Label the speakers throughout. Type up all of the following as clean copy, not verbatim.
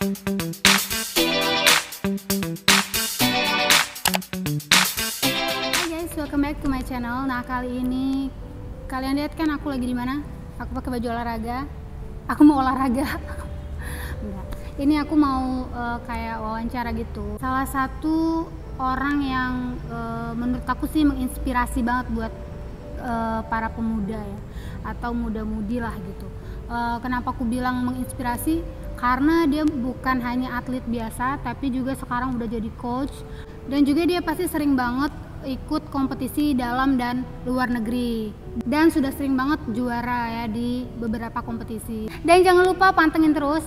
Speaker 1: Hai guys, welcome back to my channel. Nah, kali ini kalian lihat kan aku lagi di mana? Aku pakai baju olahraga. Aku mau olahraga. Enggak. Ini aku mau kayak wawancara gitu. Salah satu orang yang menurut aku sih menginspirasi banget buat para pemuda ya, atau muda-mudi lah gitu. Kenapa aku bilang menginspirasi? Karena dia bukan hanya atlet biasa, tapi juga sekarang udah jadi coach, dan juga dia pasti sering banget ikut kompetisi dalam dan luar negeri, dan sudah sering banget juara ya di beberapa kompetisi. Dan jangan lupa pantengin terus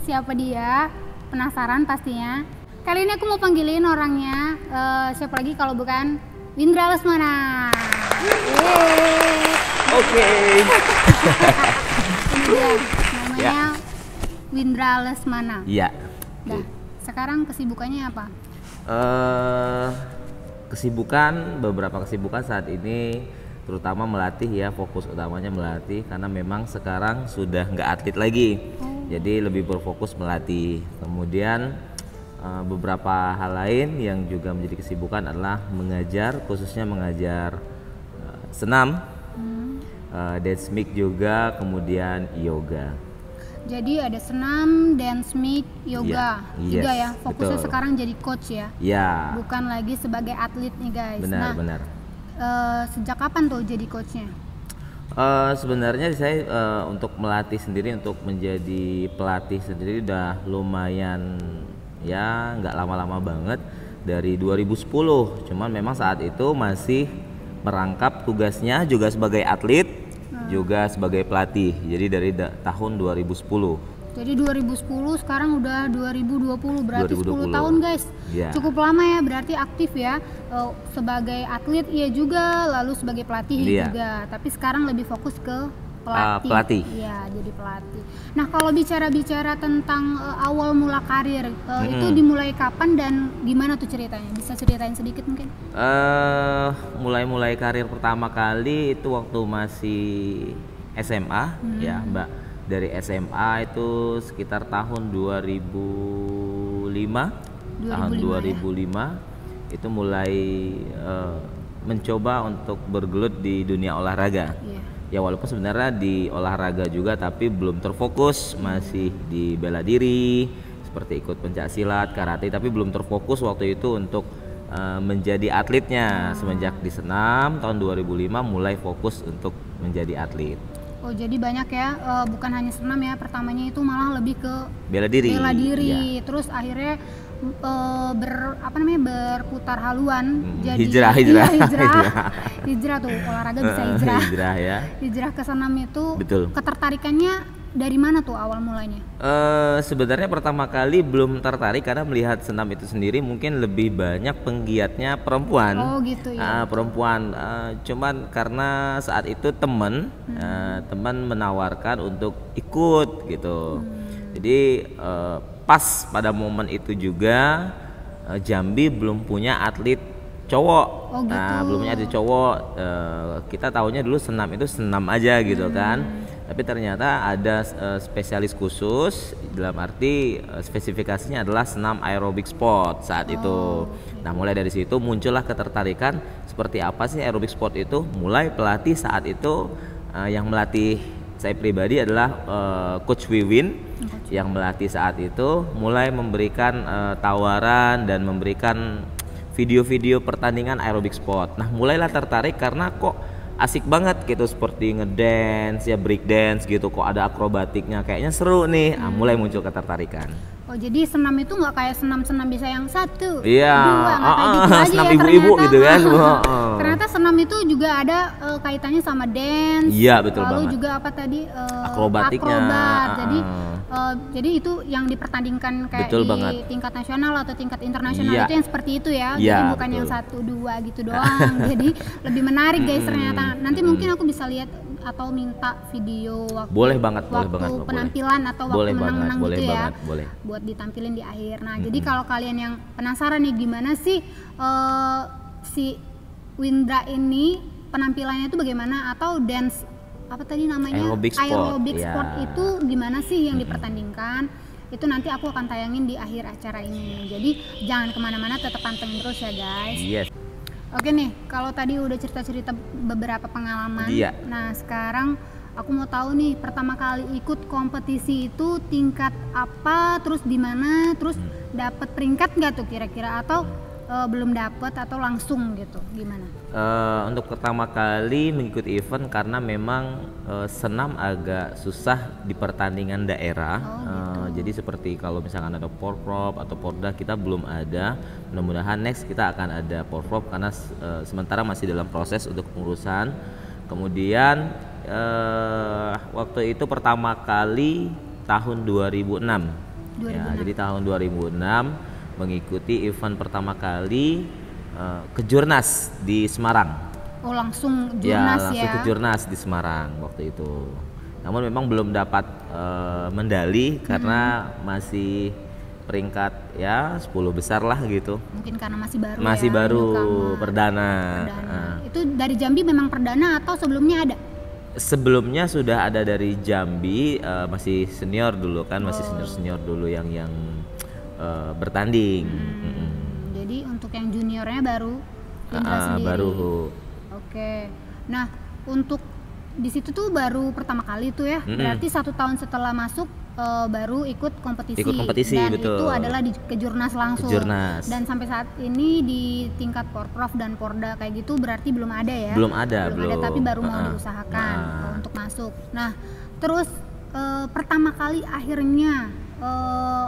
Speaker 1: siapa dia, penasaran pastinya. Kali ini aku mau panggilin orangnya, siapa lagi kalau bukan Windra Lesmana.
Speaker 2: Oke.
Speaker 1: Ini dia, namanya Windra Lesmana.
Speaker 2: Iya.
Speaker 1: Nah, sekarang kesibukannya apa?
Speaker 2: Beberapa kesibukan saat ini terutama melatih ya, fokus utamanya melatih karena memang sekarang sudah nggak atlet lagi. Jadi lebih berfokus melatih. Kemudian beberapa hal lain yang juga menjadi kesibukan adalah mengajar, khususnya mengajar senam, dance mix juga, kemudian yoga.
Speaker 1: Jadi ada senam, dance mix, yoga, juga ya. Fokusnya
Speaker 2: betul.
Speaker 1: Sekarang jadi coach ya.
Speaker 2: Ya.
Speaker 1: Bukan lagi sebagai atlet nih guys.
Speaker 2: Benar.
Speaker 1: Sejak kapan tuh jadi coachnya?
Speaker 2: Sebenarnya saya untuk melatih sendiri, untuk menjadi pelatih sendiri udah lumayan ya, nggak lama-lama banget, dari 2010. Cuman memang saat itu masih merangkap tugasnya juga sebagai atlet, juga sebagai pelatih. Jadi dari tahun 2010.
Speaker 1: Jadi 2010, sekarang udah 2020, berarti 10 tahun guys.
Speaker 2: Ya.
Speaker 1: Cukup lama ya, berarti aktif ya. Sebagai atlet iya juga, lalu sebagai pelatih juga. Tapi sekarang lebih fokus ke pelatih. Iya, jadi pelatih. Nah, kalau bicara tentang awal mula karir, itu dimulai kapan dan gimana tuh ceritanya? Bisa ceritain sedikit mungkin?
Speaker 2: Mulai karir pertama kali itu waktu masih SMA ya, Mbak. Dari SMA itu sekitar tahun 2005. Tahun 2005 ya? Itu mulai mencoba untuk bergelut di dunia olahraga. Ya walaupun sebenarnya di olahraga juga, tapi belum terfokus, masih di bela diri seperti ikut pencaksilat, karate, tapi belum terfokus waktu itu untuk menjadi atletnya. Semenjak di senam tahun 2005 mulai fokus untuk menjadi atlet.
Speaker 1: Oh, jadi banyak ya, bukan hanya senam ya, pertamanya itu malah lebih ke
Speaker 2: bela diri.
Speaker 1: Ya. Terus akhirnya berputar haluan, jadi hijrah tuh, olahraga bisa hijrah ya. Hijrah ke senam itu. Betul. Ketertarikannya dari mana tuh awal mulanya?
Speaker 2: Sebenarnya pertama kali belum tertarik karena melihat senam itu sendiri mungkin lebih banyak penggiatnya perempuan.
Speaker 1: Oh gitu ya.
Speaker 2: Perempuan, cuman karena saat itu teman menawarkan untuk ikut gitu. Jadi pas pada momen itu juga Jambi belum punya atlet cowok.
Speaker 1: Oh, gitu.
Speaker 2: Nah, belum punya atlet cowok. Kita tahunya dulu senam itu senam aja gitu kan. Tapi ternyata ada spesialis khusus, dalam arti spesifikasinya adalah senam aerobik sport saat itu. Nah, mulai dari situ muncullah ketertarikan seperti apa sih aerobik sport itu. Mulai pelatih saat itu yang melatih saya pribadi adalah Coach Wiwin yang melatih saat itu, mulai memberikan tawaran dan memberikan video-video pertandingan aerobik sport. Nah, mulailah tertarik karena kok asik banget gitu, seperti ngedance ya, break dance gitu, kok ada akrobatiknya, kayaknya seru nih. Mulai muncul ketertarikan.
Speaker 1: Oh, jadi senam itu nggak kayak senam-senam bisa yang 1, 2,
Speaker 2: nggak
Speaker 1: kayak gitu aja
Speaker 2: senam
Speaker 1: ya,
Speaker 2: ibu-ibu gitu kan.
Speaker 1: Ternyata senam itu juga ada kaitannya sama dance.
Speaker 2: Iya, betul
Speaker 1: lalu
Speaker 2: banget.
Speaker 1: juga apa tadi,
Speaker 2: akrobatiknya.
Speaker 1: Jadi itu yang dipertandingkan kayak
Speaker 2: betul
Speaker 1: di
Speaker 2: banget.
Speaker 1: tingkat nasional atau tingkat internasional, itu yang seperti itu ya.
Speaker 2: Iya,
Speaker 1: jadi bukan
Speaker 2: betul.
Speaker 1: yang 1, 2 gitu doang. Jadi lebih menarik guys ternyata. Nanti mungkin aku bisa lihat atau minta video waktu penampilan atau waktu menang-menang gitu ya, buat ditampilin di akhir. Nah, jadi kalau kalian yang penasaran nih gimana sih si Windra ini penampilannya itu bagaimana, atau dance apa tadi namanya,
Speaker 2: aerobik sport
Speaker 1: itu gimana sih yang dipertandingkan, itu nanti aku akan tayangin di akhir acara ini. Jadi jangan kemana-mana, tetap pantengin terus ya guys.
Speaker 2: Yes.
Speaker 1: Oke nih, kalau tadi udah cerita-cerita beberapa pengalaman.
Speaker 2: Iya.
Speaker 1: Nah sekarang aku mau tahu nih, pertama kali ikut kompetisi itu tingkat apa, terus di mana, terus dapat peringkat nggak tuh kira-kira, atau belum dapat atau langsung gitu, gimana?
Speaker 2: Untuk pertama kali mengikuti event karena memang senam agak susah di pertandingan daerah. Jadi seperti kalau misalkan ada porprov atau porda, kita belum ada. Mudah-mudahan next kita akan ada porprov karena sementara masih dalam proses untuk pengurusan. Kemudian waktu itu pertama kali tahun 2006. Ya, jadi tahun 2006 mengikuti event pertama kali kejurnas di Semarang.
Speaker 1: Oh langsung jurnas
Speaker 2: ya? Langsung kejurnas di Semarang waktu itu. Namun memang belum dapat medali karena masih peringkat ya 10 besar lah gitu.
Speaker 1: Mungkin karena masih baru.
Speaker 2: Masih
Speaker 1: ya,
Speaker 2: baru perdana.
Speaker 1: Itu dari Jambi memang perdana atau sebelumnya ada?
Speaker 2: Sebelumnya sudah ada dari Jambi, masih senior dulu kan, masih senior dulu yang bertanding.
Speaker 1: Jadi untuk yang juniornya baru sendiri.
Speaker 2: Baru.
Speaker 1: Oke. Nah untuk di situ tuh baru pertama kali tuh ya. Berarti 1 tahun setelah masuk baru ikut kompetisi. Dan
Speaker 2: betul.
Speaker 1: Itu adalah di kejurnas langsung. Dan sampai saat ini di tingkat porprov dan porda kayak gitu berarti belum ada ya?
Speaker 2: Belum ada,
Speaker 1: tapi baru mau diusahakan untuk masuk. Nah terus pertama kali akhirnya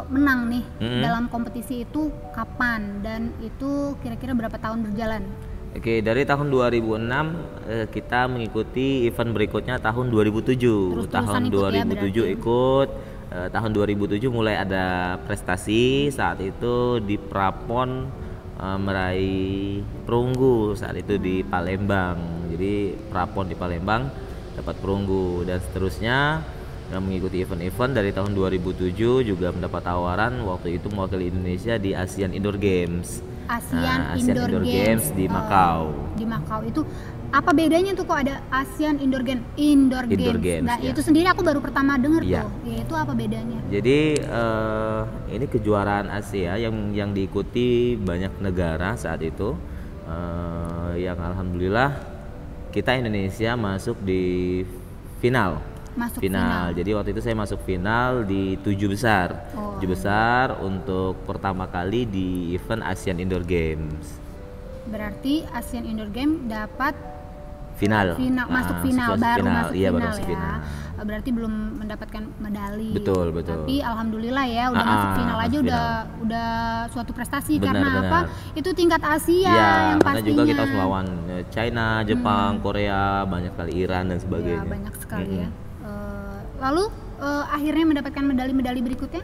Speaker 1: menang nih dalam kompetisi itu kapan, dan itu kira-kira berapa tahun berjalan?
Speaker 2: Oke, dari tahun 2006 kita mengikuti event berikutnya tahun 2007. Tahun 2007 ya, ikut. Tahun 2007 mulai ada prestasi, saat itu di Prapon meraih perunggu saat itu di Palembang. Jadi Prapon di Palembang dapat perunggu, dan seterusnya. Yang mengikuti event-event dari tahun 2007 juga mendapat tawaran waktu itu mewakili Indonesia di ASEAN Indoor Games.
Speaker 1: ASEAN Indoor Games
Speaker 2: di Macau.
Speaker 1: Di Macau itu apa bedanya tuh kok ada ASEAN Indoor Games? Indoor Games. Nah itu sendiri aku baru pertama dengar tuh. Itu apa bedanya?
Speaker 2: Jadi ini kejuaraan Asia yang diikuti banyak negara saat itu. Yang alhamdulillah kita Indonesia masuk di final. Jadi waktu itu saya masuk final di 7 besar. 7 besar untuk pertama kali di event ASEAN Indoor Games.
Speaker 1: Berarti ASEAN Indoor Games dapat
Speaker 2: final.
Speaker 1: Masuk final.
Speaker 2: Iya, baru masuk final.
Speaker 1: Berarti belum mendapatkan medali.
Speaker 2: Betul.
Speaker 1: Tapi alhamdulillah ya udah masuk final aja udah suatu prestasi. Karena apa? Itu tingkat Asia yang pastinya.
Speaker 2: Karena juga kita harus melawan China, Jepang, Korea, banyak kali Iran dan sebagainya.
Speaker 1: Ya, banyak sekali ya. Lalu akhirnya mendapatkan medali-medali berikutnya?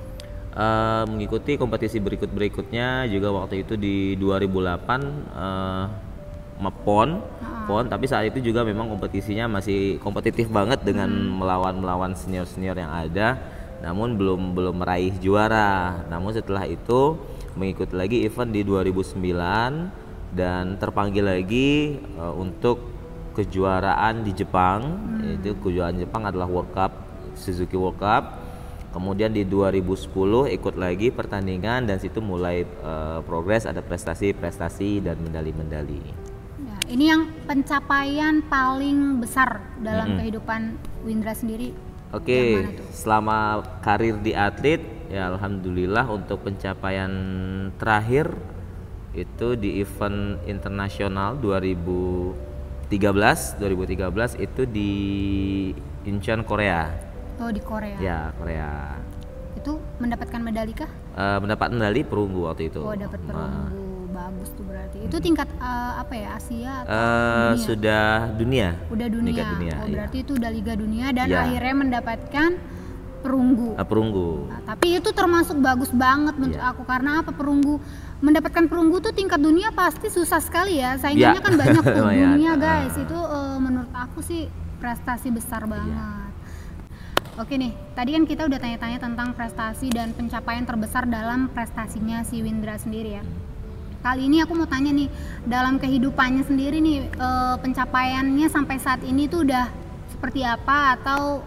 Speaker 2: Mengikuti kompetisi berikutnya juga waktu itu di 2008 PON, tapi saat itu juga memang kompetisinya masih kompetitif banget dengan melawan senior-senior yang ada, namun belum meraih juara. Namun setelah itu mengikuti lagi event di 2009 dan terpanggil lagi untuk kejuaraan di Jepang. Itu kejuaraan Jepang adalah World Cup, Suzuki World Cup. Kemudian di 2010 ikut lagi pertandingan, dan situ mulai progres, ada prestasi dan medali-medali.
Speaker 1: Ya, ini yang pencapaian paling besar dalam kehidupan Windra sendiri.
Speaker 2: Oke, selama karir di atlet ya alhamdulillah untuk pencapaian terakhir itu di event internasional 2013 itu di Incheon, Korea.
Speaker 1: Oh, di Korea.
Speaker 2: Ya, Korea.
Speaker 1: Itu mendapatkan medali kah?
Speaker 2: Mendapat medali perunggu waktu itu.
Speaker 1: Oh, dapat perunggu. Bagus tuh berarti. Itu tingkat apa ya? Asia atau dunia?
Speaker 2: Sudah dunia.
Speaker 1: Udah dunia. Oh, berarti itu udah Liga Dunia dan akhirnya mendapatkan perunggu.
Speaker 2: Perunggu.
Speaker 1: Nah, tapi itu termasuk bagus banget menurut aku, karena apa? Mendapatkan perunggu tuh tingkat dunia pasti susah sekali ya. Saingannya kan banyak tuh dunia, guys. Itu menurut aku sih prestasi besar banget. Oke nih, tadi kan kita udah tanya-tanya tentang prestasi dan pencapaian terbesar dalam prestasinya si Windra sendiri ya. Kali ini aku mau tanya nih, dalam kehidupannya sendiri nih, pencapaiannya sampai saat ini tuh udah seperti apa, atau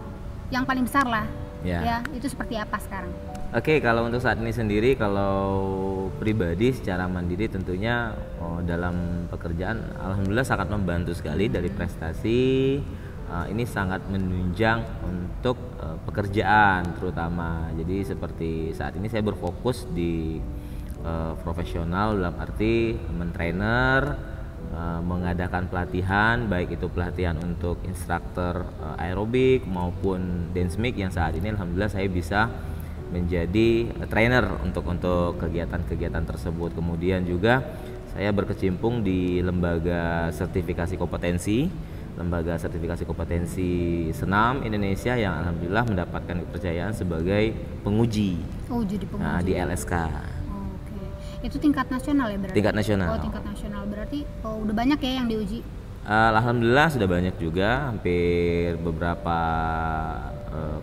Speaker 1: yang paling besar lah, ya itu seperti apa sekarang?
Speaker 2: Oke, kalau untuk saat ini sendiri, kalau pribadi secara mandiri tentunya dalam pekerjaan alhamdulillah sangat membantu sekali dari prestasi. Ini sangat menunjang untuk pekerjaan terutama. Jadi seperti saat ini saya berfokus di profesional dalam arti mentrainer, mengadakan pelatihan, baik itu pelatihan untuk instruktur aerobik maupun dance mic, yang saat ini alhamdulillah saya bisa menjadi trainer untuk kegiatan-kegiatan tersebut. Kemudian juga saya berkecimpung di lembaga sertifikasi kompetensi senam Indonesia yang alhamdulillah mendapatkan kepercayaan sebagai penguji.
Speaker 1: Oh, jadi penguji.
Speaker 2: Di LSK.
Speaker 1: Oke. Itu tingkat nasional ya berarti?
Speaker 2: Tingkat nasional.
Speaker 1: Oh, tingkat nasional berarti udah banyak ya yang diuji?
Speaker 2: Alhamdulillah sudah banyak juga, hampir beberapa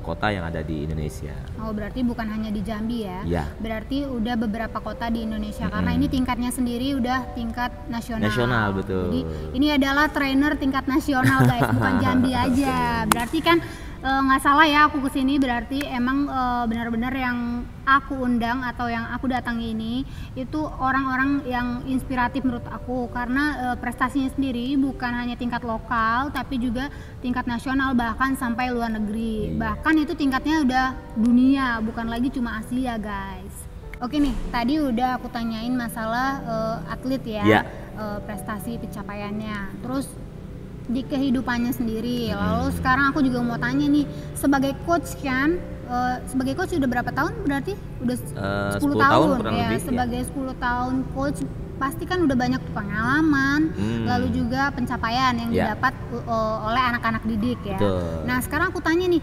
Speaker 2: kota yang ada di Indonesia.
Speaker 1: Oh, berarti bukan hanya di Jambi ya?
Speaker 2: Ya.
Speaker 1: Berarti udah beberapa kota di Indonesia, karena ini tingkatnya sendiri udah tingkat nasional.
Speaker 2: Nasional, betul.
Speaker 1: Jadi ini adalah trainer tingkat nasional guys, bukan Jambi aja. Berarti kan nggak salah ya aku kesini, berarti emang benar-benar yang aku undang atau yang aku datangi ini itu orang-orang yang inspiratif menurut aku, karena prestasinya sendiri bukan hanya tingkat lokal tapi juga tingkat nasional, bahkan sampai luar negeri. Bahkan itu tingkatnya udah dunia, bukan lagi cuma Asia guys. Oke nih, tadi udah aku tanyain masalah atlet ya. Prestasi pencapaiannya, terus di kehidupannya sendiri. Lalu sekarang aku juga mau tanya nih, sebagai coach kan, sebagai coach udah berapa tahun berarti? Udah 10 tahun ya, lebih, sebagai 10 tahun coach pasti kan udah banyak pengalaman, lalu juga pencapaian yang didapat oleh anak-anak didik ya. Nah sekarang aku tanya nih,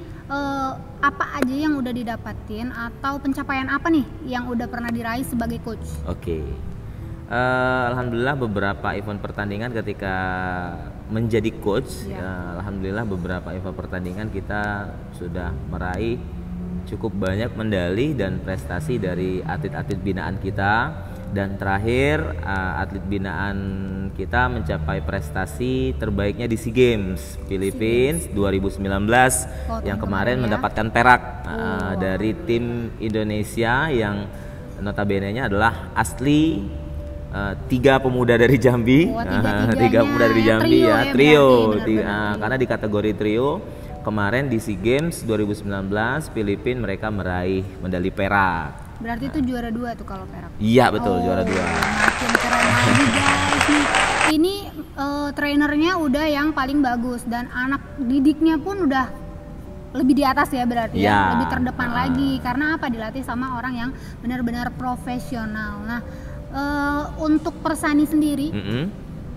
Speaker 1: apa aja yang udah didapatin atau pencapaian apa nih yang udah pernah diraih sebagai coach?
Speaker 2: Oke. Alhamdulillah beberapa event pertandingan ketika menjadi coach, alhamdulillah beberapa event pertandingan kita sudah meraih cukup banyak medali dan prestasi dari atlet-atlet binaan kita, dan terakhir atlet binaan kita mencapai prestasi terbaiknya di SEA Games Philippines 2019 yang kemarin mendapatkan perak dari tim Indonesia yang notabene-nya adalah asli 3 pemuda dari Jambi, 3 pemuda dari Jambi trio, karena di kategori trio kemarin di SEA Games 2019 Filipina mereka meraih medali perak.
Speaker 1: Berarti itu juara 2 tuh kalau perak?
Speaker 2: Iya betul, juara 2.
Speaker 1: Makin keren lagi guys nih. Ini trainernya udah yang paling bagus dan anak didiknya pun udah lebih di atas ya berarti ya, lebih terdepan lagi, karena apa, dilatih sama orang yang benar-benar profesional. Nah untuk Persani sendiri,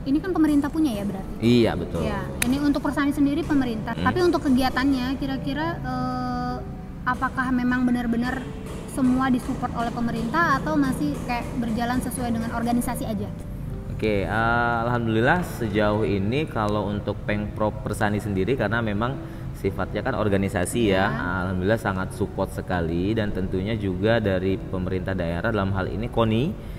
Speaker 1: ini kan pemerintah punya ya berarti? Iya betul. Ya, ini untuk Persani sendiri pemerintah. Tapi untuk kegiatannya kira-kira apakah memang benar-benar semua disupport oleh pemerintah atau masih kayak berjalan sesuai dengan organisasi aja?
Speaker 2: Oke, alhamdulillah sejauh ini kalau untuk Pengprov Persani sendiri, karena memang sifatnya kan organisasi ya, alhamdulillah sangat support sekali, dan tentunya juga dari pemerintah daerah dalam hal ini KONI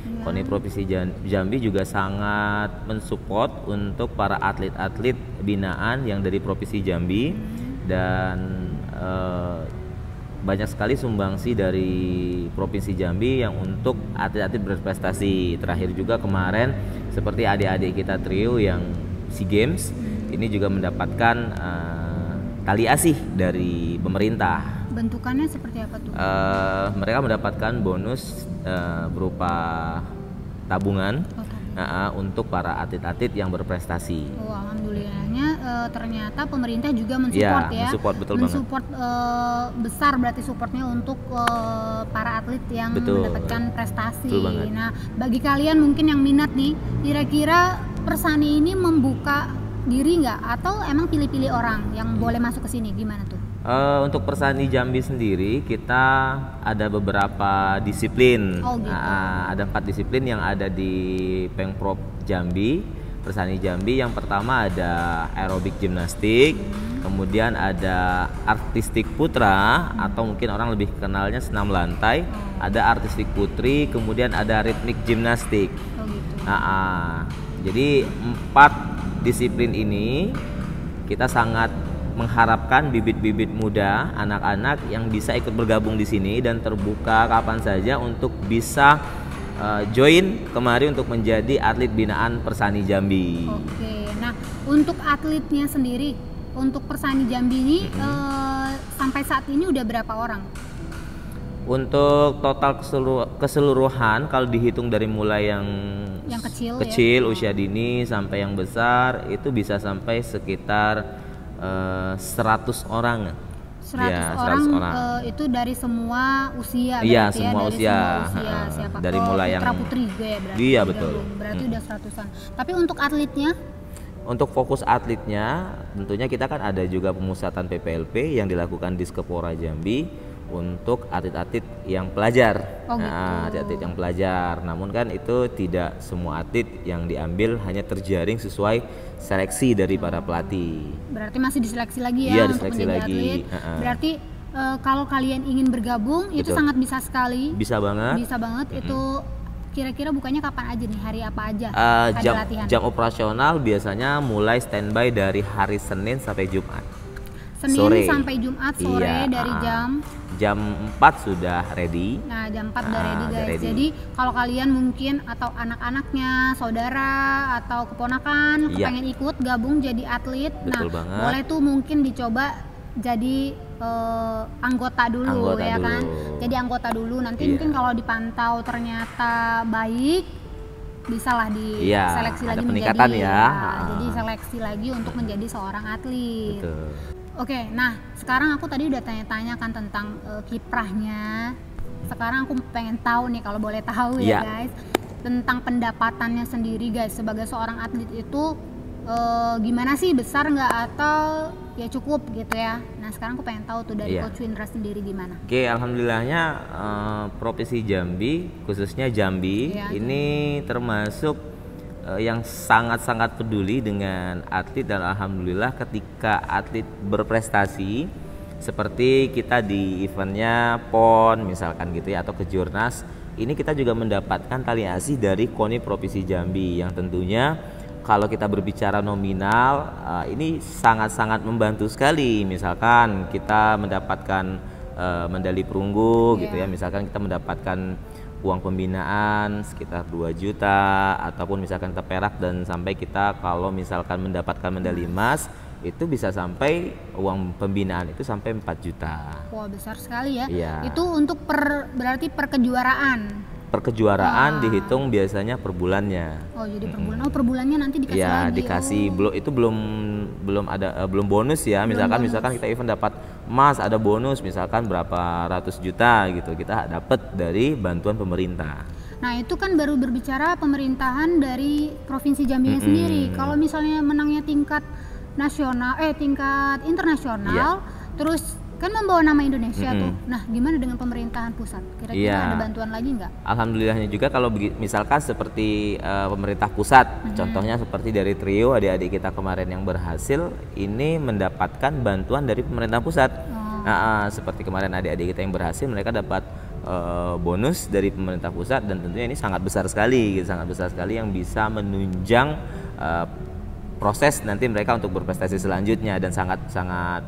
Speaker 2: Provinsi Jambi juga sangat mensupport untuk para atlet-atlet binaan yang dari Provinsi Jambi, dan banyak sekali sumbangsi dari Provinsi Jambi yang untuk atlet-atlet berprestasi. Terakhir juga kemarin seperti adik-adik kita trio yang SEA Games ini juga mendapatkan tali asih dari pemerintah.
Speaker 1: Bentukannya seperti apa tuh?
Speaker 2: Mereka mendapatkan bonus berupa tabungan untuk para atlet-atlet yang berprestasi.
Speaker 1: Oh, alhamdulillahnya ternyata pemerintah juga mensupport ya. Mensupport besar berarti supportnya untuk para atlet yang mendapatkan prestasi. Nah, bagi kalian mungkin yang minat nih, kira-kira Persani ini membuka diri nggak, atau emang pilih-pilih orang yang boleh masuk ke sini, gimana tuh?
Speaker 2: Untuk Persani Jambi sendiri kita ada beberapa disiplin. Ada 4 disiplin yang ada di Pengprov Jambi, Persani Jambi. Yang pertama ada aerobik gimnastik, kemudian ada artistik putra atau mungkin orang lebih kenalnya senam lantai, ada artistik putri, kemudian ada ritmik gimnastik. Jadi 4 disiplin ini kita sangat mengharapkan bibit-bibit muda, anak-anak yang bisa ikut bergabung di sini dan terbuka kapan saja untuk bisa join kemari untuk menjadi atlet binaan Persani Jambi.
Speaker 1: Oke, nah untuk atletnya sendiri, untuk Persani Jambi ini sampai saat ini udah berapa orang?
Speaker 2: Untuk total keseluruhan kalau dihitung dari mulai yang kecil ya? Usia dini sampai yang besar itu bisa sampai sekitar 100 orang.
Speaker 1: 100 orang. Itu dari semua usia
Speaker 2: iya,
Speaker 1: berarti
Speaker 2: semua
Speaker 1: ya,
Speaker 2: usia.
Speaker 1: Siapa
Speaker 2: Dari mulai yang
Speaker 1: putra-putri juga ya berarti.
Speaker 2: Iya, betul.
Speaker 1: Berarti udah 100-an. Tapi untuk atletnya?
Speaker 2: Untuk fokus atletnya tentunya kita kan ada juga pemusatan PPLP yang dilakukan di Skepora Jambi untuk atlet-atlet yang pelajar. Atlet-atlet yang pelajar. Namun kan itu tidak semua atlet yang diambil hanya terjaring sesuai seleksi dari para pelatih.
Speaker 1: Berarti masih diseleksi lagi ya,
Speaker 2: iya,
Speaker 1: untuk menjadi atlet. Berarti kalau kalian ingin bergabung itu sangat bisa sekali.
Speaker 2: Bisa banget.
Speaker 1: Bisa banget. Itu kira-kira bukanya kapan aja nih? Hari apa aja?
Speaker 2: Jam operasional biasanya mulai standby dari hari Senin sampai Jumat.
Speaker 1: Senin
Speaker 2: sore.
Speaker 1: Sampai Jumat sore, iya, dari
Speaker 2: jam 4 sudah ready.
Speaker 1: Nah, jam 4 udah ready guys. Ready. Jadi kalau kalian mungkin atau anak-anaknya, saudara atau keponakan pengen ikut gabung jadi atlet,
Speaker 2: banget.
Speaker 1: Boleh tuh mungkin dicoba jadi anggota dulu ya kan. Jadi anggota dulu, nanti mungkin kalau dipantau ternyata baik, bisalah diseleksi lagi menjadi jadi seleksi lagi untuk menjadi seorang atlet.
Speaker 2: Betul.
Speaker 1: Oke, nah sekarang aku tadi udah tanya-tanya kan tentang kiprahnya. Sekarang aku pengen tahu nih, kalau boleh tahu ya guys, tentang pendapatannya sendiri guys sebagai seorang atlet itu gimana sih, besar nggak atau ya cukup gitu ya. Nah sekarang aku pengen tahu tuh dari Coach Windra sendiri gimana.
Speaker 2: Oke, alhamdulillahnya Provinsi Jambi, khususnya Jambi ini termasuk yang sangat-sangat peduli dengan atlet, dan alhamdulillah ketika atlet berprestasi seperti kita di eventnya PON misalkan gitu ya, atau Kejurnas, ini kita juga mendapatkan tali asih dari KONI Provinsi Jambi yang tentunya kalau kita berbicara nominal ini sangat-sangat membantu sekali. Misalkan kita mendapatkan medali perunggu gitu ya, misalkan kita mendapatkan uang pembinaan sekitar 2 juta, ataupun misalkan kita perak dan sampai kita kalau misalkan mendapatkan medali emas itu bisa sampai uang pembinaan itu sampai 4 juta.
Speaker 1: Wah, besar sekali ya.
Speaker 2: Iya.
Speaker 1: Itu untuk berarti per kejuaraan.
Speaker 2: Per kejuaraan dihitung biasanya per bulannya.
Speaker 1: Oh, jadi per bulan. Oh, per bulannya nanti dikasih lagi.
Speaker 2: Iya, dikasih. Belum bonus ya. Misalkan kita event dapat emas, ada bonus misalkan berapa ratus juta gitu. Kita dapat dari bantuan pemerintah.
Speaker 1: Nah, itu kan baru berbicara pemerintahan dari Provinsi Jambi sendiri. Kalau misalnya menangnya tingkat nasional, tingkat internasional, terus kan membawa nama Indonesia tuh. Nah, gimana dengan pemerintahan pusat? Kira-kira ada bantuan lagi nggak?
Speaker 2: Alhamdulillahnya juga kalau misalkan seperti pemerintah pusat, contohnya seperti dari trio adik-adik kita kemarin yang berhasil, ini mendapatkan bantuan dari pemerintah pusat. Seperti kemarin adik-adik kita yang berhasil, mereka dapat bonus dari pemerintah pusat, dan tentunya ini sangat besar sekali yang bisa menunjang proses nanti mereka untuk berprestasi selanjutnya, dan sangat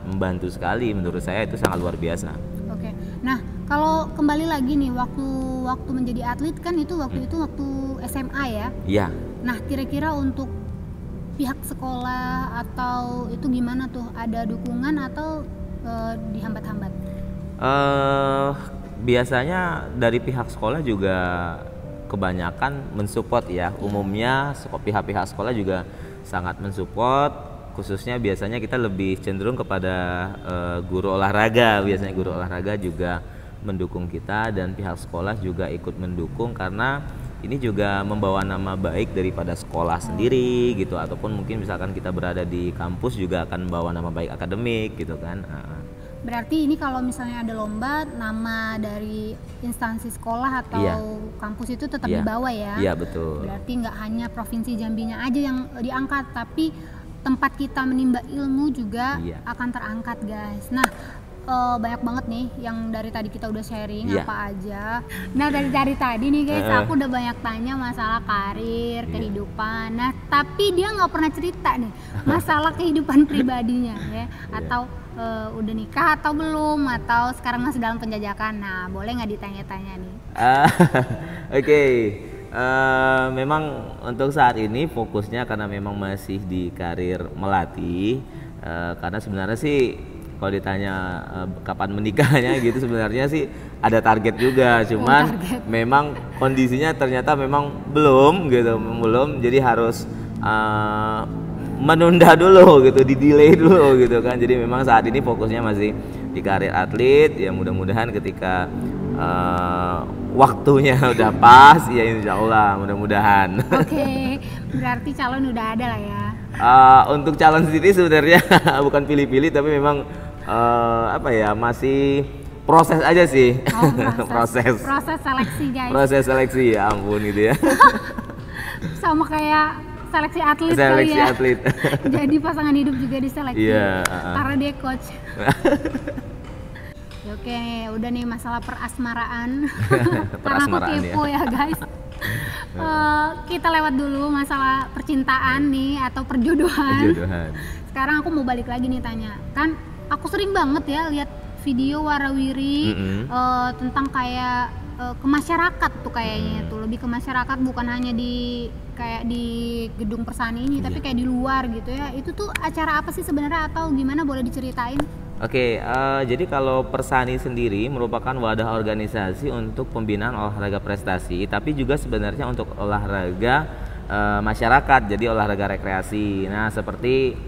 Speaker 2: membantu sekali. Menurut saya itu sangat luar biasa.
Speaker 1: Oke. Nah, kalau kembali lagi nih waktu menjadi atlet kan itu waktu SMA ya?
Speaker 2: Iya.
Speaker 1: Nah, kira-kira untuk pihak sekolah atau itu gimana tuh? Ada dukungan atau dihambat-hambat?
Speaker 2: Biasanya dari pihak sekolah juga kebanyakan mensupport ya. Umumnya pihak sekolah juga sangat mensupport, khususnya biasanya kita lebih cenderung kepada guru olahraga. Biasanya guru olahraga juga mendukung kita, dan pihak sekolah juga ikut mendukung, karena ini juga membawa nama baik daripada sekolah sendiri gitu, ataupun mungkin misalkan kita berada di kampus juga akan membawa nama baik akademik gitu kan.
Speaker 1: Berarti ini kalau misalnya ada lomba, nama dari instansi sekolah atau kampus itu tetap dibawa ya?
Speaker 2: Iya, betul.
Speaker 1: Berarti nggak hanya Provinsi Jambinya aja yang diangkat, tapi tempat kita menimba ilmu juga akan terangkat guys. Nah, banyak banget nih yang dari tadi kita udah sharing
Speaker 2: Iya.
Speaker 1: apa aja. Nah dari tadi nih guys, aku udah banyak tanya masalah karir, kehidupan. Nah tapi dia nggak pernah cerita nih masalah kehidupan pribadinya ya. Atau udah nikah atau belum, atau sekarang masih dalam penjajakan. Nah boleh nggak ditanya-tanya nih?
Speaker 2: Oke. Memang untuk saat ini fokusnya karena memang masih di karir melati. Karena sebenarnya sih kalau ditanya kapan menikahnya gitu, sebenarnya sih ada target juga, cuman memang kondisinya ternyata memang belum gitu, belum, jadi harus menunda dulu gitu, di-delay dulu gitu kan. Jadi memang saat ini fokusnya masih di karir atlet, ya mudah-mudahan ketika waktunya udah pas ya insya Allah mudah-mudahan.
Speaker 1: Oke, berarti calon udah ada lah ya.
Speaker 2: Untuk calon sendiri sebenarnya bukan pilih-pilih, tapi memang apa ya, masih proses aja sih. Proses
Speaker 1: seleksi guys.
Speaker 2: Proses seleksi, ya ampun gitu ya.
Speaker 1: Sama kayak seleksi atlet
Speaker 2: Seleksi
Speaker 1: kali ya.
Speaker 2: atlet.
Speaker 1: Jadi pasangan hidup juga diseleksi.
Speaker 2: Iya,
Speaker 1: Karena dia coach. Ya, oke, udah nih masalah perasmaraan. Karena aku kepo ya guys. Kita lewat dulu masalah percintaan nih atau perjodohan. Sekarang aku mau balik lagi nih tanya. Kan aku sering banget ya lihat video warawiri tentang kayak ke masyarakat tuh kayaknya tuh, lebih ke masyarakat, bukan hanya di kayak di gedung Persani ini, tapi kayak di luar gitu ya. Itu tuh acara apa sih sebenarnya atau gimana, boleh diceritain?
Speaker 2: Oke, jadi kalau Persani sendiri merupakan wadah organisasi untuk pembinaan olahraga prestasi, tapi juga sebenarnya untuk olahraga masyarakat, jadi olahraga rekreasi. Nah, seperti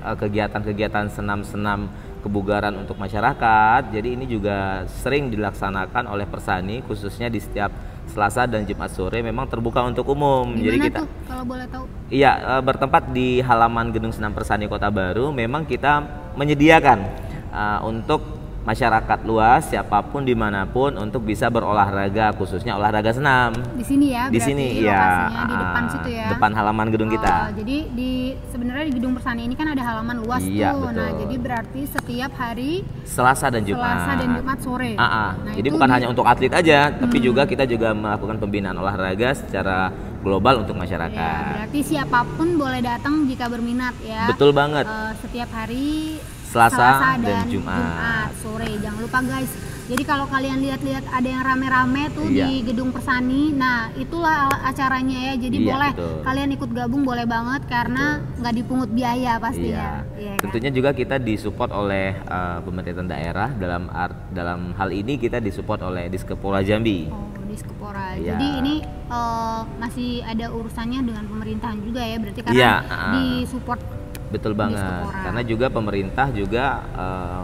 Speaker 2: kegiatan-kegiatan senam-senam kebugaran untuk masyarakat, jadi ini juga sering dilaksanakan oleh Persani, khususnya di setiap Selasa dan Jumat sore memang terbuka untuk umum.
Speaker 1: Dimana
Speaker 2: jadi kita
Speaker 1: tuh, kalau boleh tahu?
Speaker 2: Iya, bertempat di halaman Gedung Senam Persani Kota Baru. Memang kita menyediakan untuk masyarakat luas, siapapun dimanapun, untuk bisa berolahraga, khususnya olahraga senam.
Speaker 1: Di sini ya?
Speaker 2: Di sini
Speaker 1: ya. Di depan situ ya.
Speaker 2: Depan halaman gedung kita.
Speaker 1: Jadi sebenarnya di gedung Persani ini kan ada halaman luas tuh.
Speaker 2: Betul.
Speaker 1: Nah, jadi berarti setiap hari
Speaker 2: Selasa dan Jumat
Speaker 1: sore.
Speaker 2: Nah, jadi bukan hanya untuk atlet aja, tapi juga kita juga melakukan pembinaan olahraga secara global untuk masyarakat.
Speaker 1: Ya, berarti siapapun boleh datang jika berminat ya.
Speaker 2: Betul banget.
Speaker 1: Setiap hari
Speaker 2: Selasa dan Jumat
Speaker 1: sore. Jangan lupa guys. Jadi kalau kalian lihat-lihat ada yang rame-rame tuh di gedung Persani, nah itulah acaranya ya. Jadi boleh kalian ikut gabung, boleh banget, karena nggak dipungut biaya pastinya.
Speaker 2: Iya, kan? Tentunya juga kita disupport oleh pemerintahan daerah, dalam hal ini kita disupport oleh Diskepora Jambi.
Speaker 1: Diskepora. Jadi ini masih ada urusannya dengan pemerintahan juga ya, berarti karena disupport.
Speaker 2: Betul banget, karena juga pemerintah juga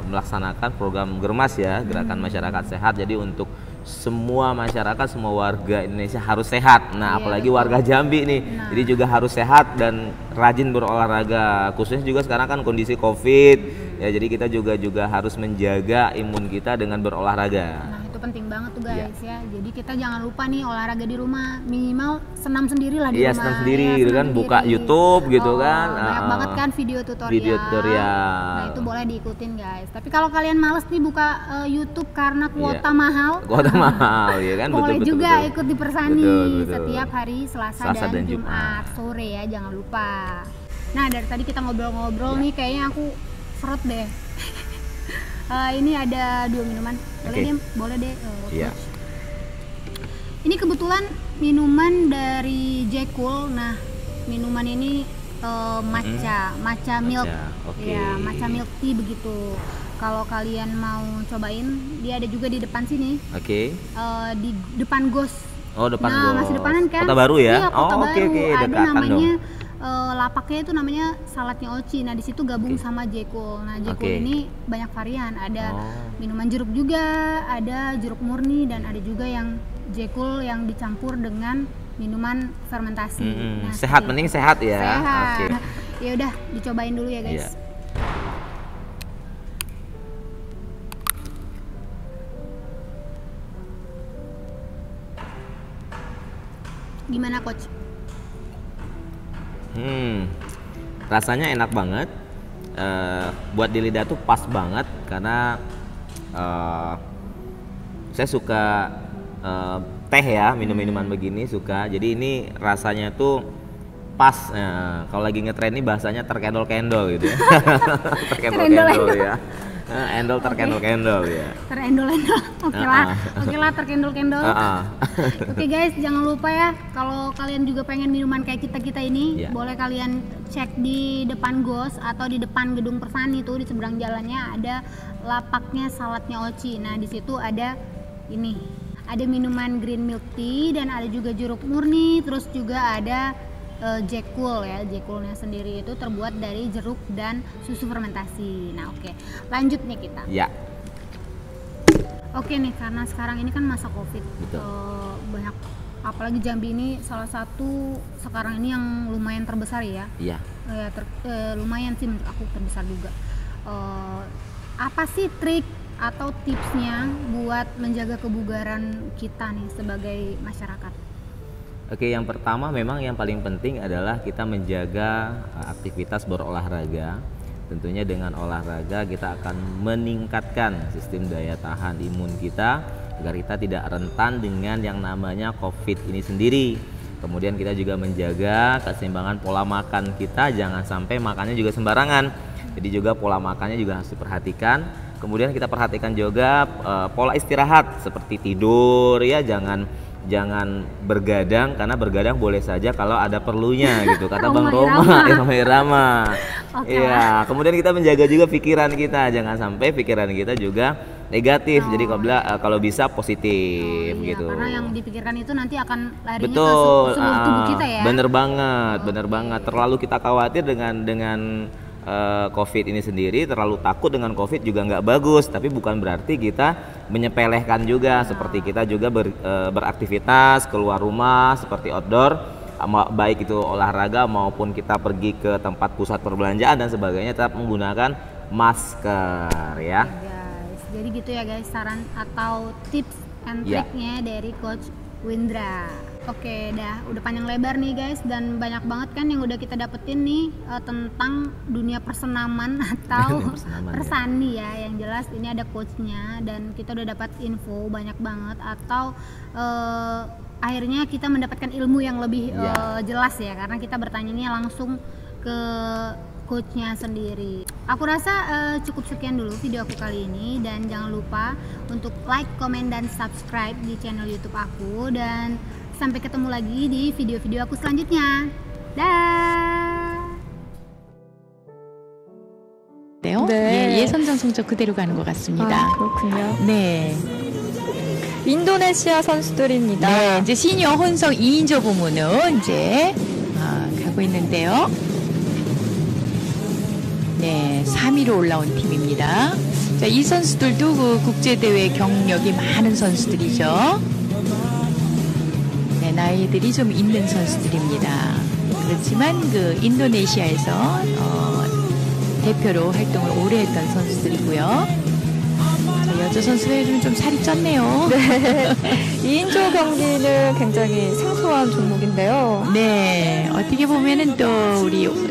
Speaker 2: melaksanakan program Germas ya, Gerakan Masyarakat Sehat. Jadi untuk semua masyarakat, semua warga Indonesia harus sehat. Nah, apalagi warga Jambi nih, jadi juga harus sehat dan rajin berolahraga. Khususnya juga sekarang kan kondisi COVID ya, jadi kita juga harus menjaga imun kita dengan berolahraga.
Speaker 1: Nah, itu penting banget tuh guys ya. Jadi kita jangan lupa nih olahraga di rumah, minimal senam sendiri lah di rumah.
Speaker 2: Senam sendiri gitu kan, buka YouTube gitu kan.
Speaker 1: Banyak banget kan video tutorial. Nah, itu boleh diikutin guys. Tapi kalau kalian males nih buka YouTube karena kuota mahal. Kuota mahal ya kan. Boleh juga ikut di Persani setiap hari Selasa dan Jumat sore ya, jangan lupa. Nah, dari tadi kita ngobrol-ngobrol nih, kayaknya aku seret deh. Ini ada 2 minuman. Boleh deh. Ini kebetulan minuman dari Jekyll. Nah, minuman ini matcha milk. Ya, matcha milk tea begitu. Kalau kalian mau cobain, dia ada juga di depan sini. Di depan GOS.
Speaker 2: Depan GOS.
Speaker 1: Nah, masih depanan kan?
Speaker 2: Kota Baru ya?
Speaker 1: Iya, Kota Baru. Ada namanya
Speaker 2: dong.
Speaker 1: Lapaknya itu namanya saladnya Oci. Nah, di situ gabung sama Jekyll. Nah, Jekyll ini banyak varian. Ada minuman jeruk juga, ada jeruk murni, dan ada juga yang Jekyll yang dicampur dengan minuman fermentasi. Nah,
Speaker 2: sehat, mending sehat ya.
Speaker 1: Sehat. Ya udah, dicobain dulu ya guys. Gimana coach?
Speaker 2: Rasanya enak banget. Buat di lidah tuh pas banget, karena Saya suka teh ya, minum-minuman begini suka. Jadi ini rasanya tuh pas. Kalau lagi ngetren ini bahasanya terkendol-kendol gitu ya. Terkendol-kendol ya. Endol terkendol-kendol ya.
Speaker 1: Terendol-endol. Oke lah terkendol-kendol. Oke guys, jangan lupa ya kalau kalian juga pengen minuman kayak kita ini, boleh kalian cek di depan GOS atau di depan gedung Persani tuh, di seberang jalannya ada lapaknya saladnya Oci. Nah, di situ ada ini. Ada minuman green milk tea dan ada juga jeruk murni, terus juga ada Jackul ya, Jackulnya sendiri itu terbuat dari jeruk dan susu fermentasi. Nah oke, lanjut nih kita.
Speaker 2: Ya.
Speaker 1: Oke nih, karena sekarang ini kan masa COVID, banyak, apalagi Jambi ini salah satu sekarang ini yang lumayan terbesar ya.
Speaker 2: Iya.
Speaker 1: Lumayan sih menurut aku terbesar juga. Apa sih trik atau tipsnya buat menjaga kebugaran kita nih sebagai masyarakat?
Speaker 2: Oke, yang pertama memang yang paling penting adalah kita menjaga aktivitas berolahraga. Tentunya dengan olahraga kita akan meningkatkan sistem daya tahan imun kita agar kita tidak rentan dengan yang namanya COVID ini sendiri. Kemudian kita juga menjaga keseimbangan pola makan kita, jangan sampai makannya juga sembarangan. Jadi juga pola makannya juga harus diperhatikan. Kemudian kita perhatikan juga pola istirahat seperti tidur ya, jangan bergadang, karena bergadang boleh saja kalau ada perlunya gitu kata Bang Roma Irama. Iya, kemudian kita menjaga juga pikiran kita, jangan sampai pikiran kita juga negatif. Jadi kalau bisa positif gitu.
Speaker 1: Karena yang dipikirkan itu nanti akan larinya
Speaker 2: ke
Speaker 1: seluruh tubuh kita ya.
Speaker 2: Bener banget. Terlalu kita khawatir dengan COVID ini sendiri, terlalu takut dengan COVID juga nggak bagus. Tapi bukan berarti kita menyepelekan juga. Seperti kita juga beraktivitas keluar rumah seperti outdoor, baik itu olahraga maupun kita pergi ke tempat pusat perbelanjaan dan sebagainya, tetap menggunakan masker ya.
Speaker 1: Guys, jadi gitu ya guys, saran atau tips and triknya dari Coach Windra. Oke, udah panjang lebar nih guys, dan banyak banget kan yang udah kita dapetin nih tentang dunia persenaman atau persani ya. Yang jelas ini ada coachnya dan kita udah dapat info banyak banget, atau akhirnya kita mendapatkan ilmu yang lebih jelas ya, karena kita bertanyanya langsung ke coachnya sendiri. Aku rasa cukup sekian dulu video aku kali ini, dan jangan lupa untuk like, komen, dan subscribe di channel YouTube aku, dan sampai ketemu lagi di video-video aku selanjutnya. dah.
Speaker 3: 네. 예선전 성적 그대로 가는 것 같습니다.
Speaker 4: 그렇군요.
Speaker 3: 네.
Speaker 4: 인도네시아 선수들입니다.
Speaker 3: 네, 이제 시니어 혼성 2인조 부문은 이제 가고 있는데요. 네, 3위로 올라온 팀입니다. 자, 이 선수들도 그 국제대회 경력이 많은 선수들이죠. 네, 나이들이 좀 있는 선수들입니다. 그렇지만 그 인도네시아에서 대표로 활동을 오래 했던 선수들이고요. 여자 선수들은 좀 살이 쪘네요.
Speaker 4: 네. 2인조 경기는 굉장히 생소한 종목인데요.
Speaker 3: 네. 어떻게 보면은 또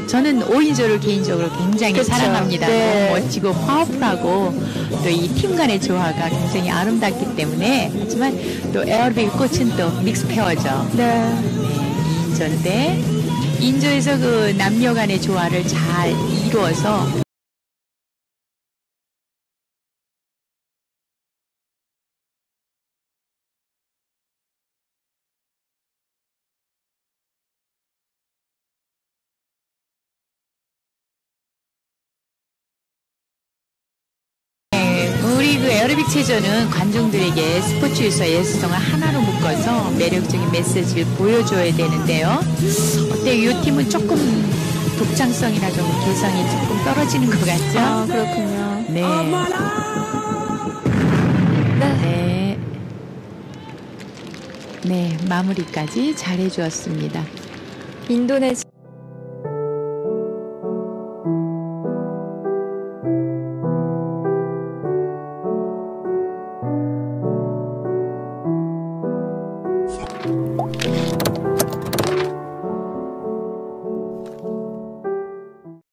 Speaker 3: 저는 5인조를 개인적으로 굉장히 그쵸. 사랑합니다. 네. 너무 멋지고 파워풀하고 또 이 팀 간의 조화가 굉장히 아름답기 때문에, 하지만 또 에어로빅 꽃은 또 믹스 페어죠.
Speaker 4: 네.
Speaker 3: 2인조인데 2인조에서 그 남녀 간의 조화를 잘 이루어서 우리 그 에어로빅 체조는 관중들에게 스포츠 유서 예술성을 하나로 묶어서 매력적인 메시지를 보여줘야 되는데요. 어때요? 이 팀은 조금 독창성이나 좀 개성이 조금 떨어지는 것 같죠?
Speaker 4: 아, 그렇군요.
Speaker 3: 네. 네. 네, 마무리까지 잘 해주었습니다.
Speaker 4: 인도네시아